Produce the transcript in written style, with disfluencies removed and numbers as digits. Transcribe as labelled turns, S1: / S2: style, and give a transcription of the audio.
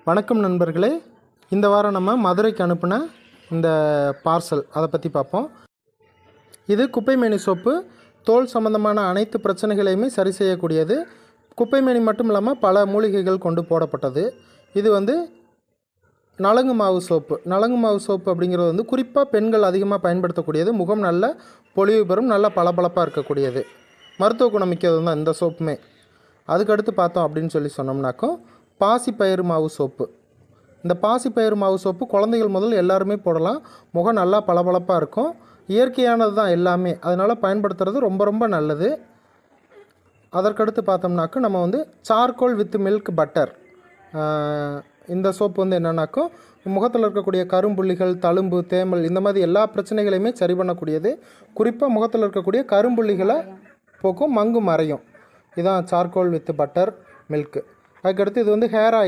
S1: வணக்கம் நண்பர்களே. இந்த வாரம் நம்ம மதுரைக்கு அனுப்பின இந்த பார்சல் அதை பற்றி பார்ப்போம். இது குப்பைமேனி சோப்பு. தோல் சம்பந்தமான அனைத்து பிரச்சனைகளையுமே சரி செய்யக்கூடியது. குப்பைமேனி மட்டும் இல்லாமல் பல மூலிகைகள் கொண்டு போடப்பட்டது. இது நலங்கு மாவு சோப்பு. நலங்கு மாவு சோப்பு அப்படிங்கிறது குறிப்பாக பெண்கள் அதிகமாக பயன்படுத்தக்கூடியது. முகம் நல்ல பொலிவு பெறும், நல்ல பளபளப்பாக இருக்கக்கூடியது. மருத்துவ குணமிக்கிறது தான் இந்த சோப்புமே. அதுக்கடுத்து பார்த்தோம் அப்படின்னு சொன்னோம்னாக்கும் பாசிப்பயிறு மாவு சோப்பு. இந்த பாசிப்பயிறு மாவு சோப்பு குழந்தைகள் முதல் எல்லாருமே போடலாம். முகம் நல்லா பளபளப்பாக இருக்கும். இயற்கையானது தான் எல்லாமே, அதனால் பயன்படுத்துறது ரொம்ப ரொம்ப நல்லது. அதற்கடுத்து பார்த்தோம்னாக்கும் நம்ம சார்கோல் வித் மில்க் பட்டர். இந்த சோப்பு என்னென்னாக்கும் முகத்தில் இருக்கக்கூடிய கரும்புள்ளிகள், தழும்பு, தேமல் இந்த மாதிரி எல்லா பிரச்சனைகளையுமே சரி பண்ணக்கூடியது. குறிப்பாக முகத்தில் இருக்கக்கூடிய கரும்புள்ளிகளை போக்கும், மங்கு மறையும். இதுதான் சார்கோல் வித் பட்டர் மில்க்கு. அதுக்கடுத்து இது ஹேர் ஆயில்.